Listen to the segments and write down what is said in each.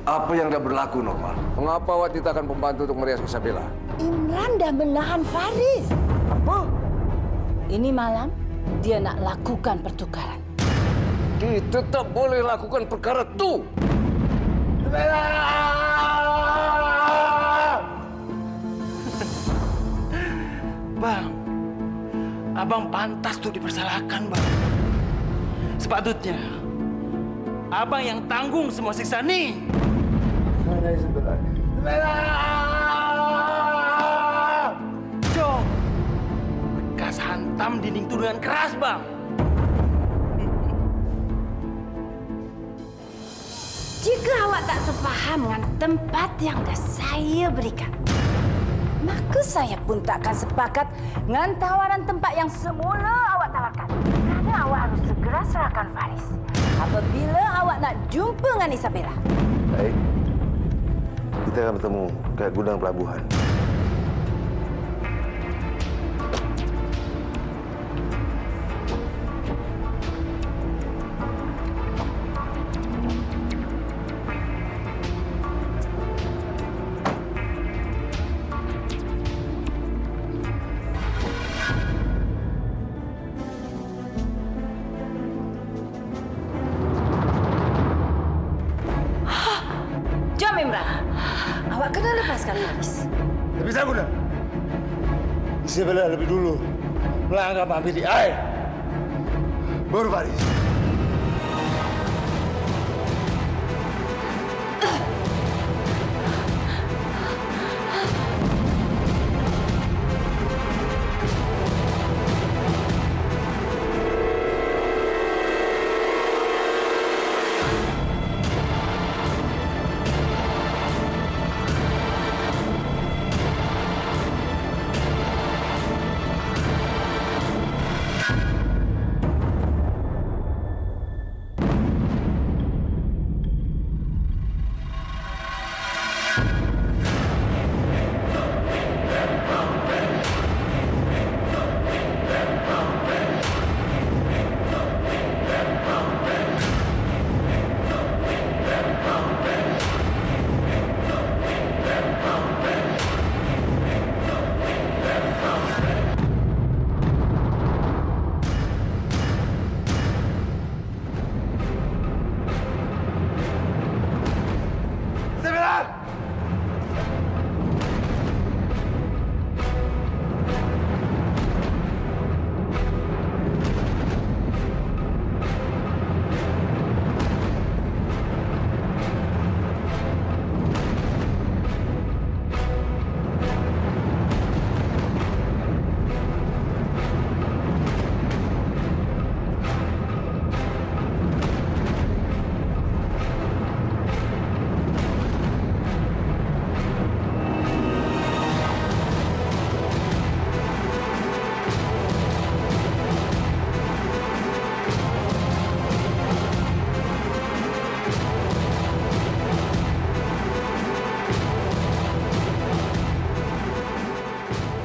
Apa yang dah berlaku, Norma? Mengapa awak tidak akan membantu untuk merias Isabella? Imran dah menahan Faris. Apa? Ini malam, dia nak lakukan pertukaran. Kita tak boleh lakukan perkara itu. Bang, abang pantas tuh dipersalahkan, Bang. Sepatutnya, abang yang tanggung semua siksa nih. Mana Isabella? Jom, bekas hantam dinding itu dengan keras, Bang. Jika awak tak sepaham dengan tempat yang dah saya berikan, maka saya pun tak akan sepakat dengan tawaran tempat yang semula awak tawarkan. Kerana awak harus segera serahkan Faris apabila awak nak jumpa dengan Isabella. Baik. Kita akan bertemu kat gudang pelabuhan. Jom Imran, awak kena lepaskan Faris. Tak bisa guna. Isabella lebih dulu melanggar mampir di air. Baru Faris.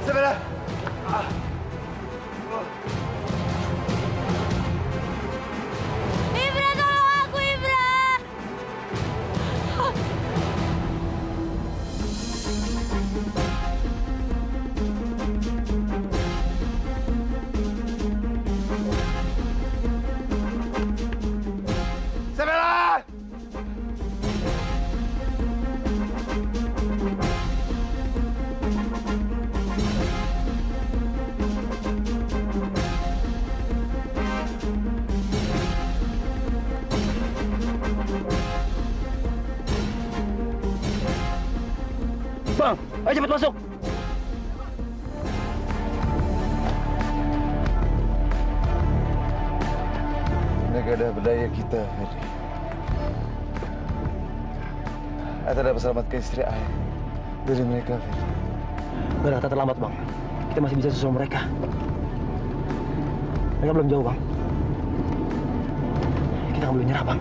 Isabella! Ibra, tolong aku, Ibra! Isabella! Bang, ayo cepat masuk. Mereka dah berdaya kita, Ferdi. Ata dapat selamatkan istri saya dari mereka, Ferdi. Udah, tak terlambat, Bang. Kita masih bisa susul mereka. Mereka belum jauh, Bang. Kita nggak boleh nyerah, Bang.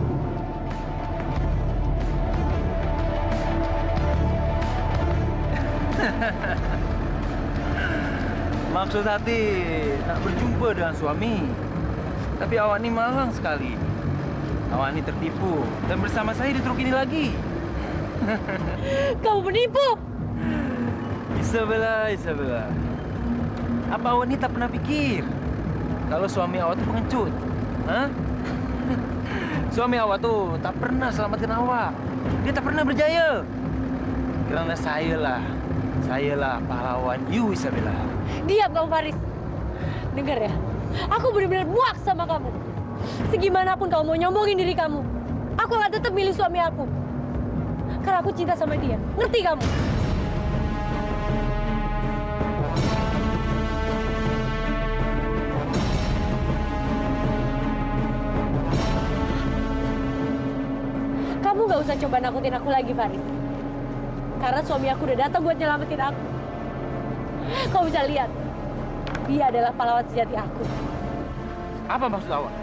Maksud hati nak berjumpa dengan suami. Tapi awak ni malang sekali. Awak ni tertipu dan bersama saya di truk ini lagi. Kamu penipu. Isabella. Apa wanita pernah pikir kalau suami awak tuh pengecut? Hah? Suami awak tuh tak pernah selamatin awak. Dia tak pernah berjaya. Karena saya lah pahlawan you, Isabella. Diam kamu, Faris. Dengar ya, aku benar-benar muak sama kamu. Segimanapun kamu mau nyombongin diri kamu, aku akan tetap milih suami aku. Karena aku cinta sama dia. Ngerti kamu? Kamu gak usah coba nakutin aku lagi, Faris. Karena suami aku udah datang buat nyelamatin aku. Kamu bisa lihat, dia adalah pahlawan sejati aku. Apa maksud awak?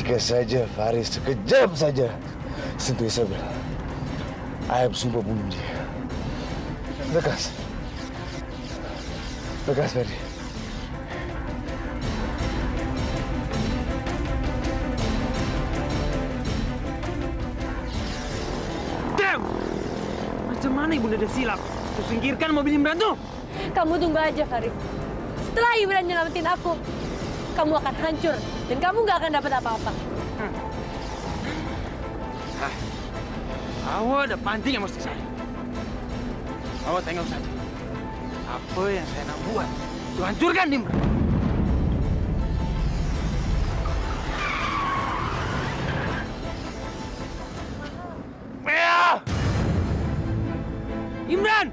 Jika saja Faris sekejap saja sentuh Isabella, saya bersumpah bunuh dia. Lekas, Ferdi. Damn! Macam mana Ibunda ada silap? Tersingkirkan mobil Imran tuh! Kamu tunggu aja, Faris. Setelah Imran nyelamatin aku, kamu akan hancur dan kamu gak akan dapat apa-apa. Awak ada pancing emosi saya. Awak tengok saja. Apa yang saya nak buat, itu hancurkan Imran. Imran!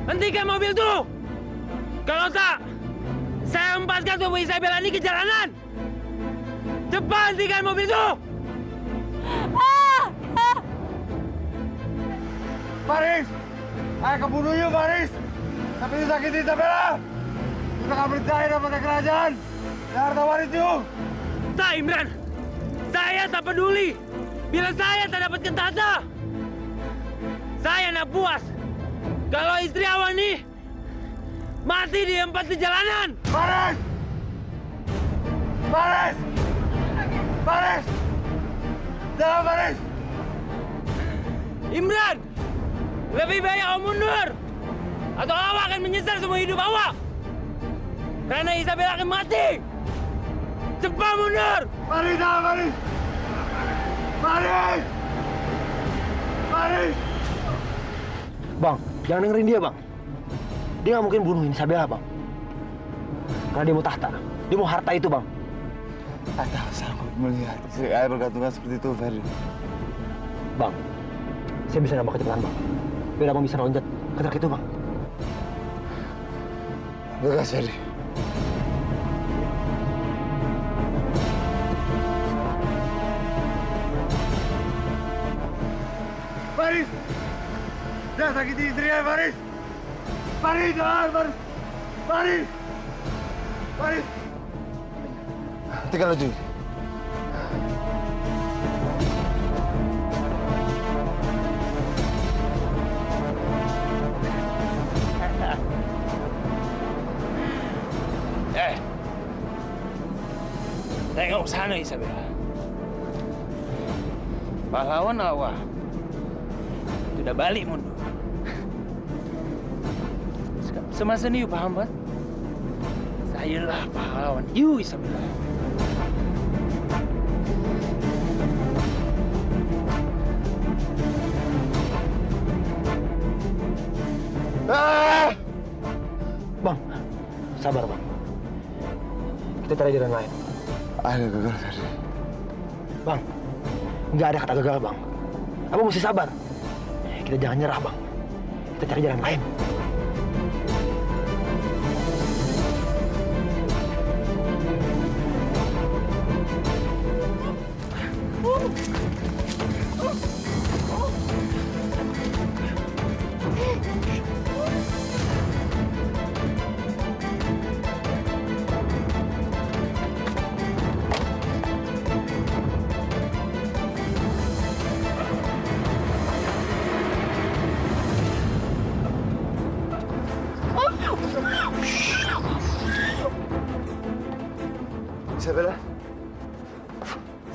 Hentikan mobil itu! Kalau tak, saya empaskan tubuh Isabella ini ke jalanan! Cepat hentikan mobil itu! Faris! Saya kebunuh you, Faris! Tapi itu sakit Isabella! Kita akan berjaya pada kerajaan! Dan harta waris you! Tak, Imran! Saya tak peduli! Bila saya tak dapatkan tahta! Saya nak puas! Kalau istri awak ni mati di empat di jalanan! Faris! Faris! Faris! Jangan, Faris! Imran! Lebih baik awak mundur! Atau awak akan menyesal semua hidup awak! Karena Isabella akan mati! Cepat mundur! Faris, jangan, Faris! Faris! Faris! Bang, jangan dengerin dia, Bang. Dia nggak mungkin bunuhin Isabella, Bang. Karena dia mau tahta. Dia mau harta itu, Bang. Saya tak sanggup melihat istri saya bergantungan seperti itu, Ferdi. Bang, saya bisa nambah kecepatan, Bang. Biar Abang bisa loncat ke truk itu, Bang. Lekas, Ferdi. Faris! Jangan sakiti istri saya, Faris! Faris, jangan, Faris! Faris! Faris! Hentikan laju ini. Tengok sana, Isabella. Pahlawan awak sudah balik mundur. Semasa ni, you faham, Pak? Sayalah pahlawan you, Isabella. Bang, sabar, Bang. Kita cari jalan lain. Ada gagal, Ferdi. Bang, nggak ada kata gagal, Bang. Abang mesti sabar. Kita jangan nyerah, Bang. Kita cari jalan lain.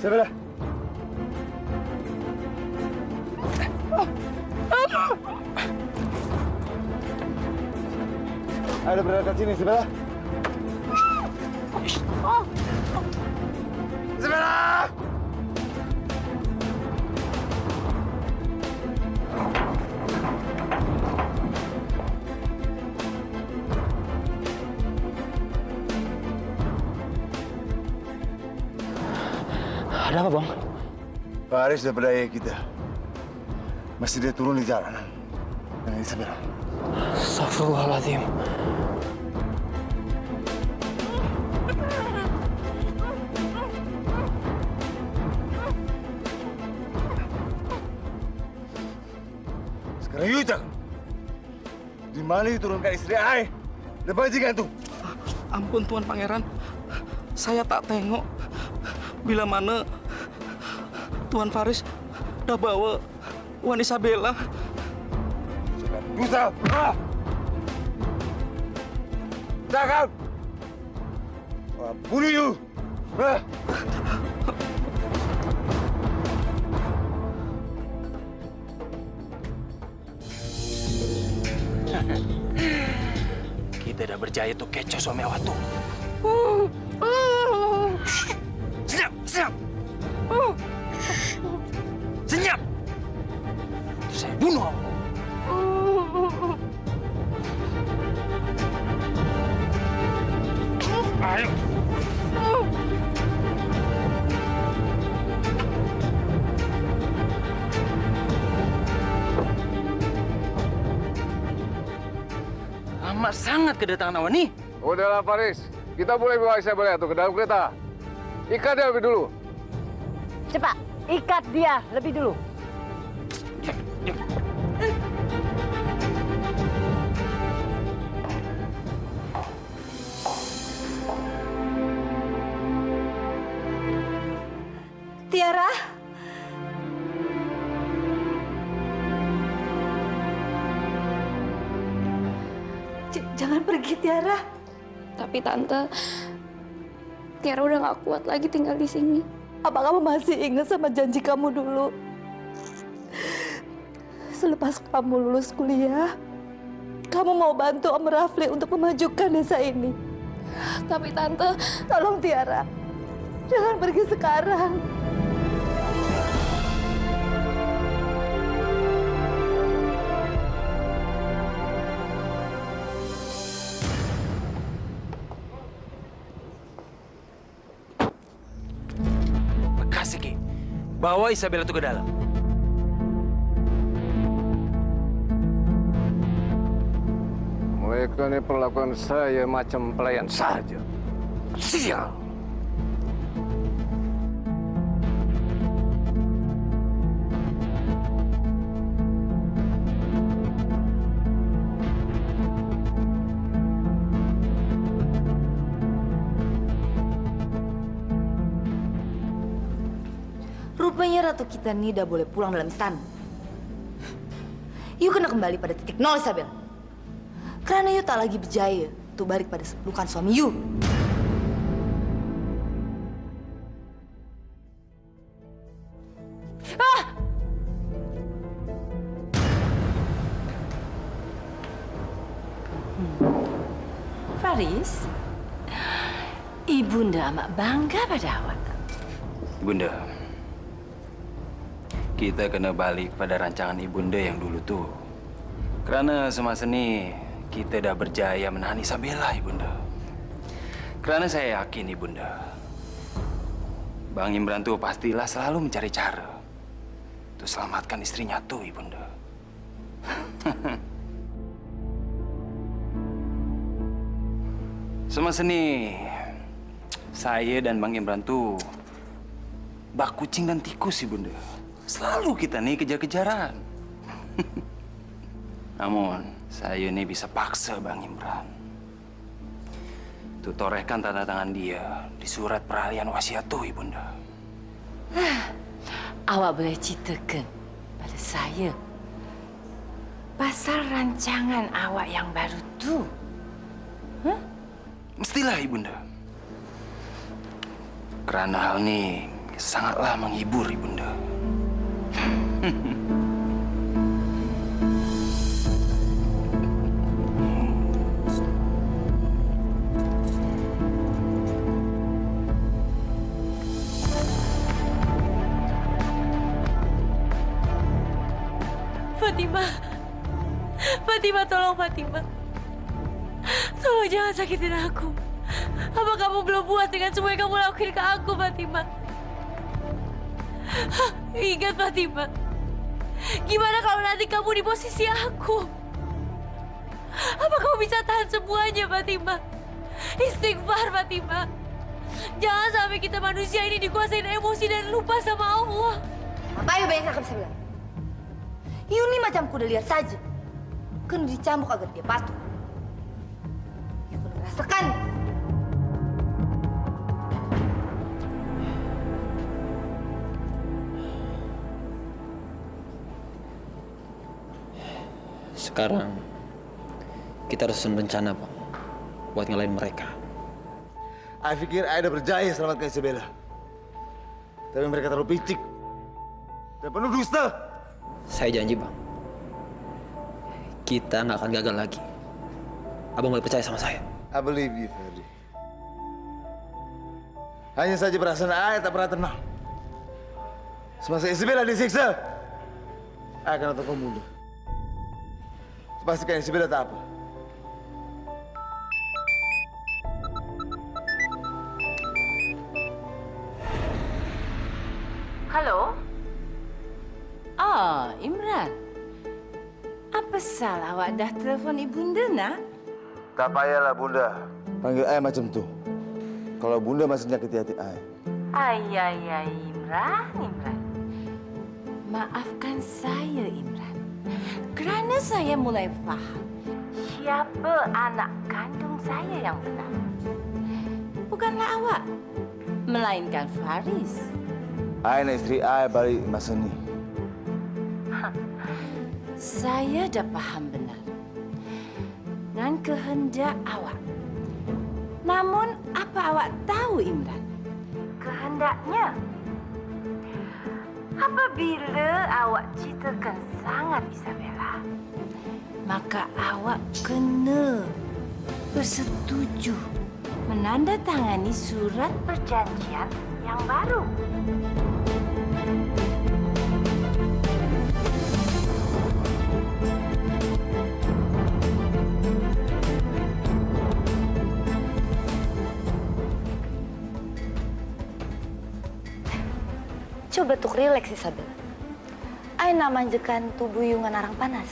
Isabella. Ada berangkat sini, Isabella. Isabella! Ada apa, Bang? Pak Haris sudah berdaya kita. Masih dia turun di jalanan. Dengan Isabella. Astagfirullahaladzim. Sekarang you cakap. Di mana you turunkan istri I? Dan bajingan tuh. Ampun Tuan Pangeran, saya tak tengok bila mana Tuan Faris dah bawa Wan Isabella. Busa! Cakap! Bunuh you! Kita dah berjaya tuh kecoh suami awak tuh. Senyap, senyap. Senyap. Saya bunuh awak. Ayo. Lama sangat kedatangan awak nih. Udahlah Faris, kita boleh bawa Isabella tuh ke dalam kereta. Ikat dia lebih dulu. Cepat, ikat dia lebih dulu. Tiara. Jangan pergi, Tiara. Tapi Tante, Tiara udah gak kuat lagi tinggal di sini. Apa kamu masih ingat sama janji kamu dulu? Selepas kamu lulus kuliah, kamu mau bantu Om Rafli untuk memajukan desa ini. Tapi Tante, Tolong Tiara, jangan pergi sekarang. Kasih, bawa Isabella tuh ke dalam. Mereka ini perlakuan saya macam pelayan saja. Sial. Rupanya ratu kita ini udah boleh pulang dalam istana. You kena kembali pada titik nol, Isabel. Karena you tak lagi berjaya untuk balik pada pelukan suami you. Faris, Ibunda amat bangga pada awak. Bunda, kita kena balik pada rancangan Ibunda yang dulu tuh. Karena semasa ini kita dah berjaya menahan Isabella, Ibunda. Karena saya yakin, Ibunda, Bang Imran tuh pastilah selalu mencari cara untuk selamatkan istrinya tuh, Ibunda. Semasa ini saya dan Bang Imran tuh bak kucing dan tikus, Ibunda. Selalu kita nih kejar-kejaran. Namun, saya ini bisa paksa Bang Imran. Tuh torehkan tanda tangan dia di surat peralihan wasiat tuh, Ibunda. Awak boleh ceritakan pada saya pasal rancangan awak yang baru tuh. Mestilah, Ibunda. Karena hal ini sangatlah menghibur Ibunda. Fatima, tolong Fatima. Tolong jangan sakitin aku. Apa kamu belum puas dengan semua yang kamu lakuin ke aku, Fatima? Ingat, Fatima. Gimana kalau nanti kamu di posisi aku? Apa kamu bisa tahan semuanya, Fatima? Istighfar, Fatima. Jangan sampai kita manusia ini dikuasain emosi dan lupa sama Allah. Apa yang banyak kakak bisa bilang? Yuni macam kuda lihat saja. Kena dicambuk agar dia patuh. Ya kena rasakan. Sekarang kita harus susun rencana, Bang, buat ngalahin mereka. Saya pikir saya udah berjaya selamatkan Isabella. Tapi mereka terlalu picik dan penuh dusta. Saya janji, Bang, kita nggak akan gagal lagi. Abang boleh percaya sama saya. I believe you, Ferdi. Hanya saja perasaan saya tak pernah tenang. Semasa Isabella disiksa, saya akan telepon Bunda. Pastikan Isabella tak apa. Halo? Oh, Imran. Apa salah awak dah telefon ibunda, nak? Tak payahlah, Bunda. Panggil ayah macam tu. Kalau Bunda masih nyakiti hati ayah. Ayah, Imran. Maafkan saya, Imran. Kerana saya mulai faham siapa anak kandung saya yang benar. Bukanlah awak, melainkan Faris. Ayah dan isteri ayah balik masa ni. Saya dah paham benar dengan kehendak awak. Namun, apa awak tahu, Imran? Kehendaknya apabila awak cintakan sangat Isabella, maka awak kena bersetuju menandatangani surat perjanjian yang baru. Coba tuh relax, Isabella. Aina manjakan tubuh yungan arang panas.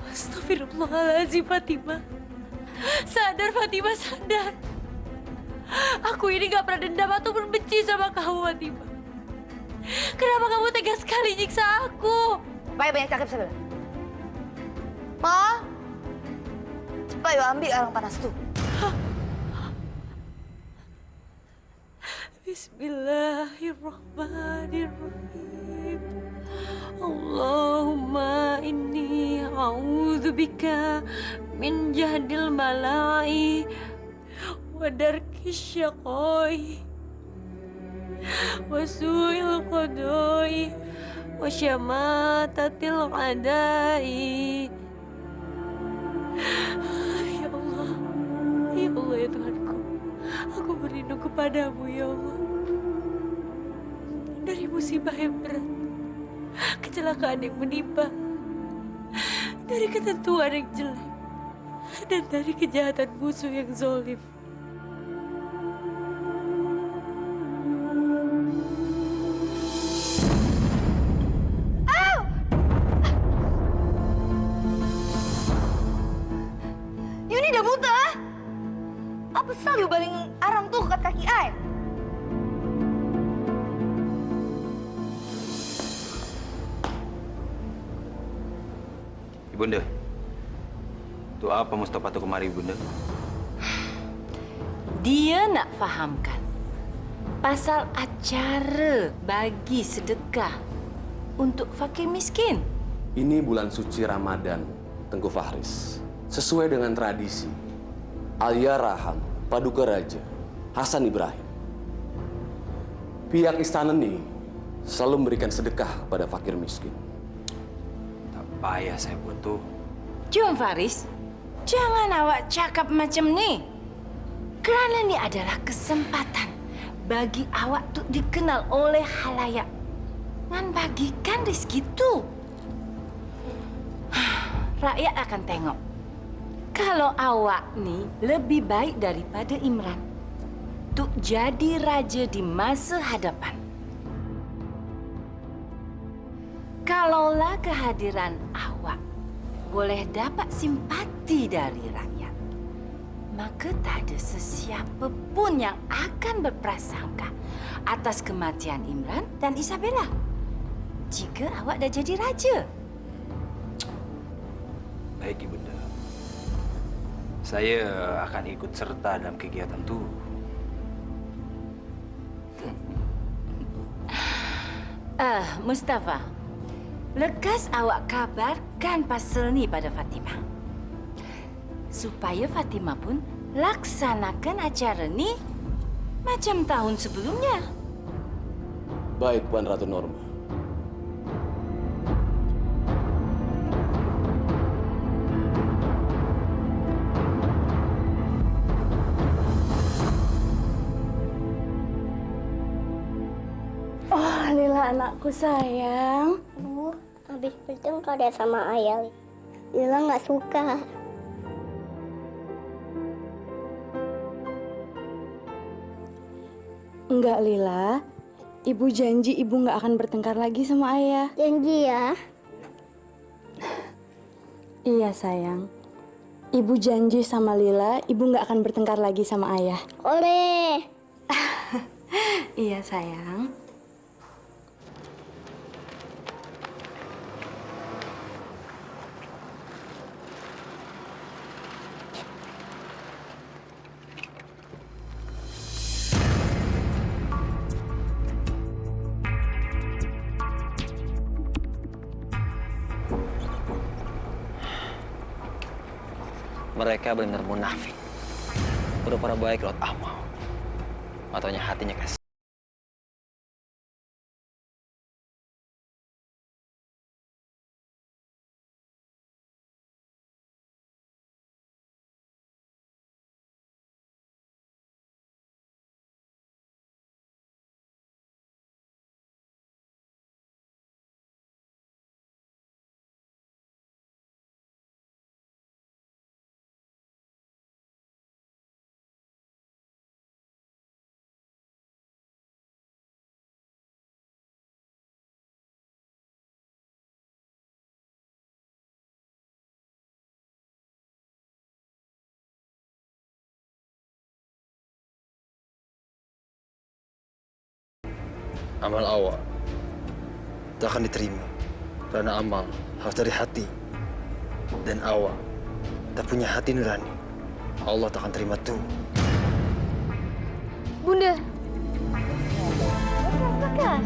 Astagfirullahaladzim, Fatima. Sadar, Fatima, sadar. Aku ini gak pernah dendam ataupun benci sama kamu, Fatima. Kenapa kamu tegas sekali nyiksa aku? Banyak cakap, Isabella. Ma, cepat yuk ambil arang panas tuh. Bismillahirrahmanirrahim. Allahumma inni a'udzubika min jahdil malai wa darkis syaqai wa su'il qadai wa syamatatil adai. Ya Allah ya Tuhanku, aku berlindung kepadamu ya Allah dari musibah yang berat, kecelakaan yang menimpa, dari ketentuan yang jelek, dan dari kejahatan musuh yang zalim. Yuni dah buta. Apa salah baling arang tuh ke kaki ai? Ibunda, untuk apa Mustafa tu kemari, Ibunda? Dia nak fahamkan pasal acara bagi sedekah untuk fakir miskin. Ini bulan suci Ramadan, Tengku Fahris. Sesuai dengan tradisi, Alia Raham, Paduka Raja, Hasan Ibrahim. Pihak istana ini selalu memberikan sedekah kepada fakir miskin. Tak payah saya butuh. Tuan Faris, jangan awak cakap macam ni. Kerana ni adalah kesempatan bagi awak untuk dikenal oleh halayak. Dan bagikan rezeki tu. Rakyat akan tengok. Kalau awak ni lebih baik daripada Imran untuk jadi raja di masa hadapan. Kalaulah kehadiran awak boleh dapat simpati dari rakyat, maka tak ada sesiapa pun yang akan berprasangka atas kematian Imran dan Isabella jika awak dah jadi raja. Baik, Ibunda. Saya akan ikut serta dalam kegiatan itu. Mustafa, lekas awak kabarkan pasal ni pada Fatimah. Supaya Fatimah pun laksanakan acara ni macam tahun sebelumnya. Baik, Puan Ratu Norma. Oh, Lila anakku sayang. Bu, habis bertengkar deh sama ayah. Lila nggak suka. Enggak, Lila. Ibu janji ibu nggak akan bertengkar lagi sama ayah. Janji ya. Iya, sayang. Ibu janji sama Lila, ibu nggak akan bertengkar lagi sama ayah. Oleh. Iya, sayang. Mereka benar munafik. Pura-pura baik lewat amal. Matanya hatinya kasih. Amal awak tak akan diterima karena amal harus dari hati, dan awak tak punya hati nurani. Allah tak akan terima tuh. Bunda. Lekas.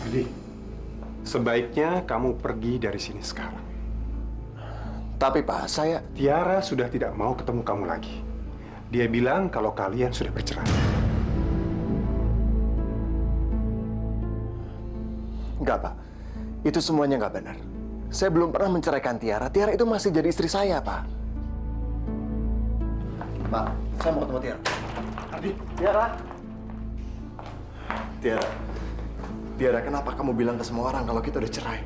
Adi, sebaiknya kamu pergi dari sini sekarang. Tapi Pak, saya... Tiara sudah tidak mau ketemu kamu lagi. Dia bilang kalau kalian sudah bercerai. Enggak, Pak. Itu semuanya nggak benar. Saya belum pernah menceraikan Tiara. Tiara itu masih jadi istri saya, Pak. Pak, saya mau ketemu Tiara. Adi, Tiara. Tiara. Tiara, kenapa kamu bilang ke semua orang kalau kita udah cerai?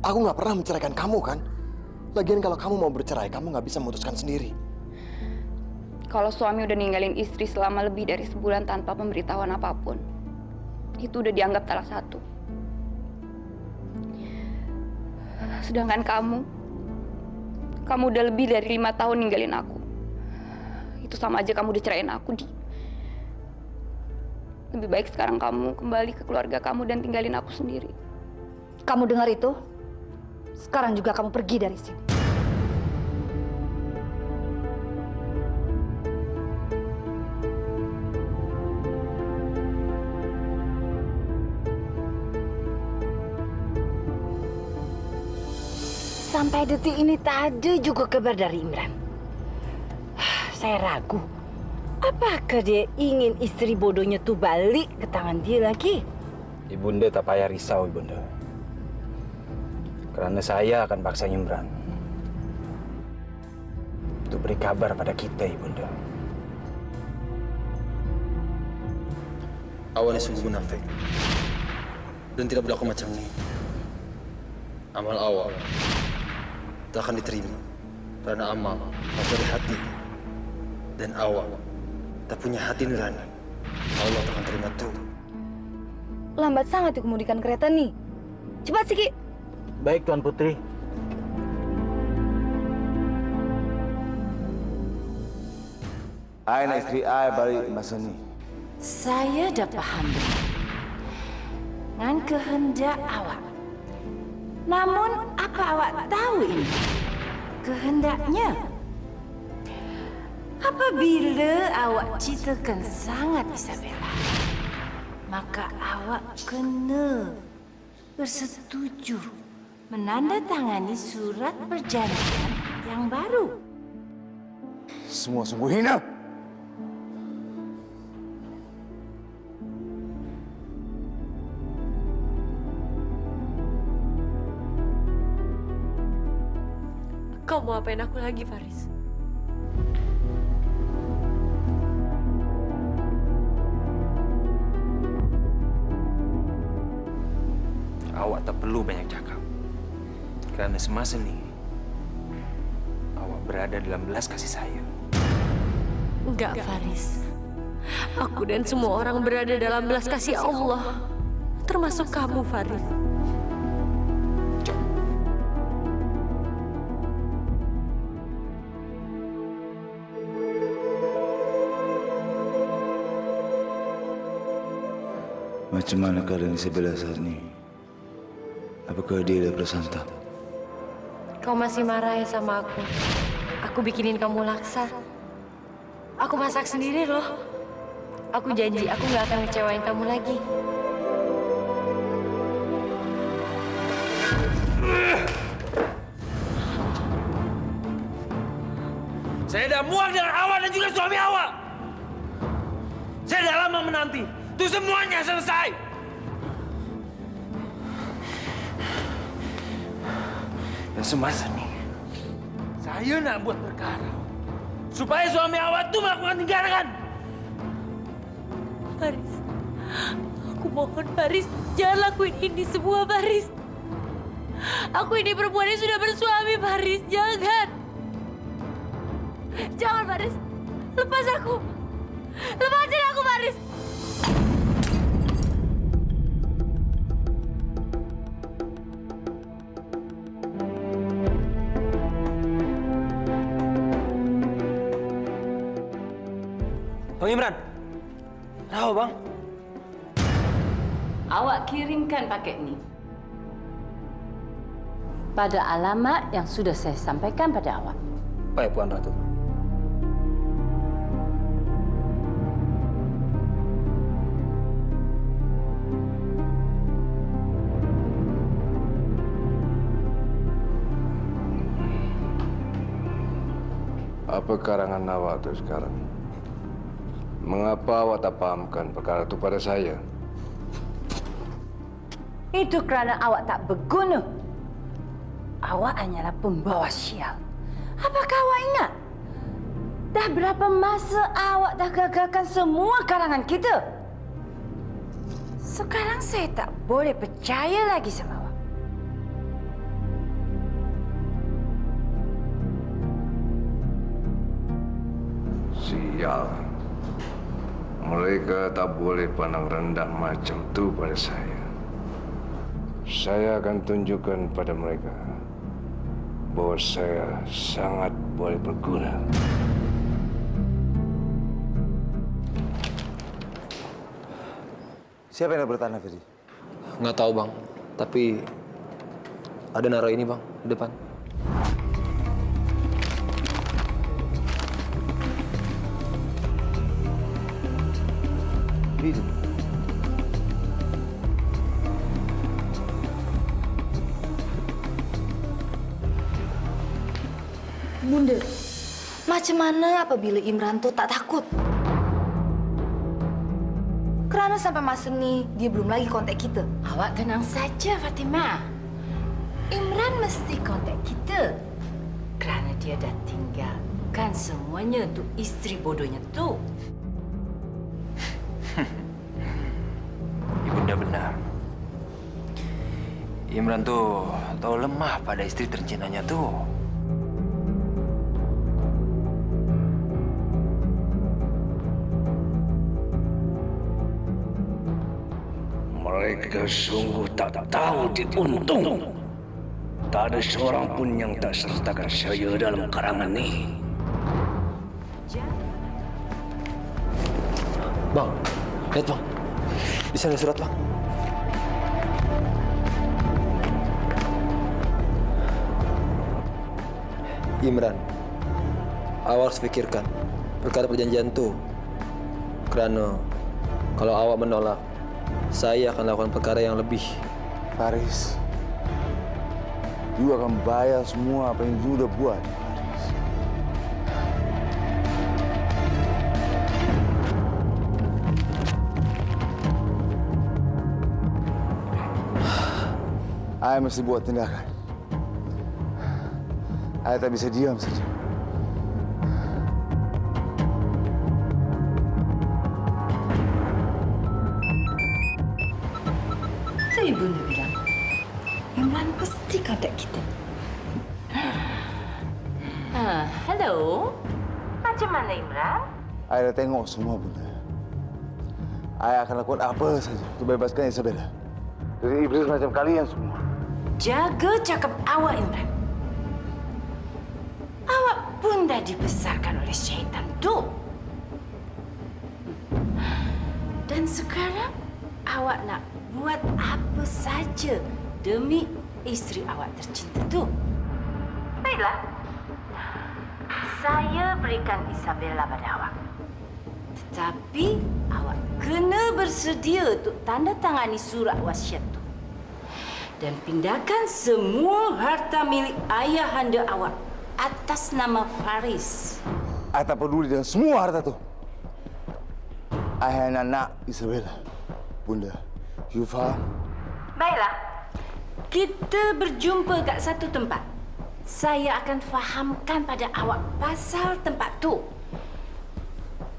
Aku nggak pernah menceraikan kamu, kan? Lagian kalau kamu mau bercerai, kamu nggak bisa memutuskan sendiri. Kalau suami udah ninggalin istri selama lebih dari sebulan tanpa pemberitahuan apapun, itu udah dianggap salah satu. Sedangkan kamu udah lebih dari 5 tahun ninggalin aku. Itu sama aja kamu udah ceraiin aku, Di. Lebih baik sekarang kamu kembali ke keluarga kamu dan tinggalin aku sendiri. Kamu dengar itu? Sekarang juga kamu pergi dari sini. Sampai detik ini tak ada juga kabar dari Imran. Saya ragu. Apakah dia ingin istri bodohnya tuh balik ke tangan dia lagi? Ibunda tak payah risau, Ibunda. Karena saya akan paksa Imran untuk beri kabar pada kita, Ibunda. Awalnya sungguh munafik dan tidak berlaku macam ini. Amal awal tak akan diterima karena amal harus dari hati, dan awal tak punya hati nurani. Allah tak akan terima tuh. Lambat sangat dikemudikan kereta nih. Cepat sih, Ki. Baik, Tuan Putri. Ai na istri ai balik masa ni. Saya dah paham dengan kehendak awak. Namun, apa awak tahu ini? Kehendaknya. Apabila awak cintakan sangat Isabella, maka awak kena bersetuju menandatangani surat perjanjian yang baru. Semua sungguh hina. Kau mau apain aku lagi, Faris? Awak tak perlu banyak cakap. Karena semasa ini, awak berada dalam belas kasih saya. Enggak, Faris. Aku dan semua orang berada dalam belas kasih Allah. Termasuk kamu, Faris. Macam mana keadaan Isabella saat ini? Apakah dia dah bersantap? Kau masih marah ya sama aku? Aku bikinin kamu laksa. Aku masak sendiri loh. Aku janji aku nggak akan ngecewain kamu lagi. Saya dah muak dengan awak dan juga suami awak. Saya dah lama menanti. Itu semuanya selesai. Dan semasa ini, saya nak buat perkara supaya suami awak itu melakukan tindakan. Faris, aku mohon Faris, jangan lakuin ini semua, Faris. Aku ini perempuan yang sudah bersuami, Faris. Jangan. Jangan, Faris. Lepas aku. Lepasin aku, Faris. Bang Imran, kenapa bang? Awak kirimkan paket ini pada alamat yang sudah saya sampaikan pada awak. Baik, Puan Ratu. Apa karangan awak itu sekarang? Mengapa awak tak pahamkan perkara itu pada saya? Itu kerana awak tak berguna. Awak hanyalah pembawa sial. Apakah awak ingat? Dah berapa masa awak dah gagalkan semua karangan kita? Sekarang saya tak boleh percaya lagi sama awak. Sial. Mereka tak boleh pandang rendah macam itu pada saya. Saya akan tunjukkan pada mereka bahwa saya sangat boleh berguna. Siapa yang nabrak tanah, Ferdi? Nggak tahu, Bang. Tapi ada naro ini, Bang, di depan. Itu. Bunda, macam mana apabila Imran tuh tak takut? Kerana sampai masa ni dia belum lagi kontak kita. Awak tenang saja, Fatimah. Imran mesti kontak kita. Kerana dia dah tinggalkan semuanya untuk isteri bodohnya tu. Ibunda benar. Imran tuh tahu lemah pada istri tercintanya tuh. Mereka sungguh tak tahu diuntung. Tak ada seorang pun yang tak sertakan saya dalam karangan ini. Bang, lihat, Bang. Di sana ada surat, Bang. Imran, awak harus pikirkan perkara perjanjian itu. Kerana kalau awak menolak, saya akan lakukan perkara yang lebih. Faris, you akan bayar semua apa yang you udah buat, Faris. Saya mesti buat tindakan. Saya tak bisa diam saja. Itu Ibunda bilang, Imran pasti kontak kita. Halo? Macam mana Imran? Saya dah tengok semua, Bunda. Saya akan lakukan apa saja untuk bebaskan Isabella dari iblis macam kalian semua. Jaga cakap awak, Imran. Awak pun dah dibesarkan oleh syaitan tu. Dan sekarang awak nak buat apa saja demi isteri awak tercinta tu. Baiklah. Saya berikan Isabella pada awak. Tetapi awak kena bersedia untuk tanda tangani surat wasiat tu. Dan pindahkan semua harta milik ayahanda awak atas nama Faris. Saya tak peduli dengan semua harta tu. Saya hanya nak Isabella. Bunda, you faham? Baiklah. Kita berjumpa kat satu tempat. Saya akan fahamkan pada awak pasal tempat tu.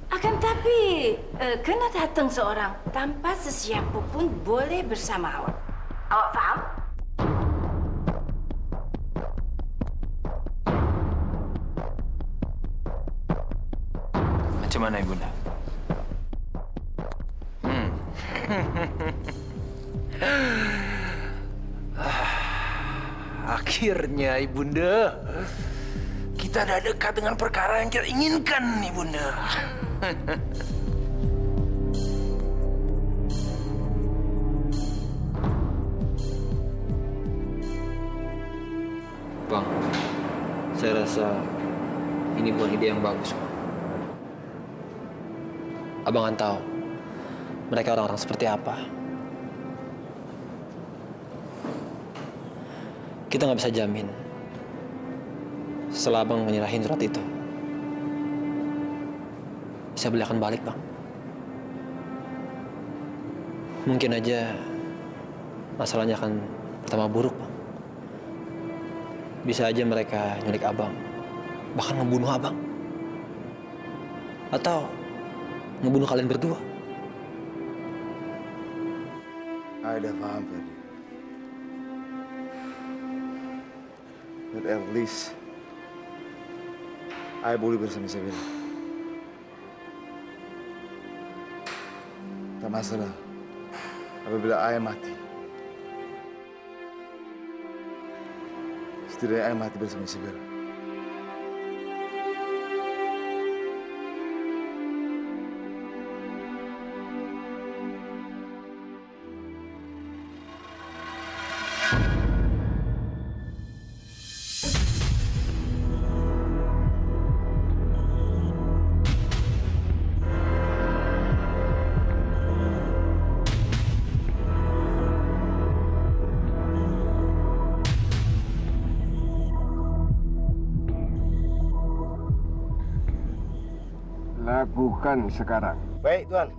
Akan tapi, kena datang seorang tanpa sesiapa pun boleh bersama awak. Awak faham? Macam mana, Ibunda? Akhirnya, Ibunda. Kita dah dekat dengan perkara yang kita inginkan, Ibunda. Bang, saya rasa ini bukan ide yang bagus, Bang. Abang kan tahu mereka orang-orang seperti apa. Kita nggak bisa jamin setelah abang menyerahin surat itu, Isabella akan balik, Bang. Mungkin aja masalahnya akan pertama buruk, Bang. Bisa aja mereka nyulik abang, bahkan ngebunuh abang. Atau ngebunuh kalian berdua. Saya dah faham, Ferdi. But at least, saya boleh bersama Isabella. Tak masalah apabila saya mati. Setidaknya saya mati bersama Isabella. Lakukan sekarang. Baik, Tuan.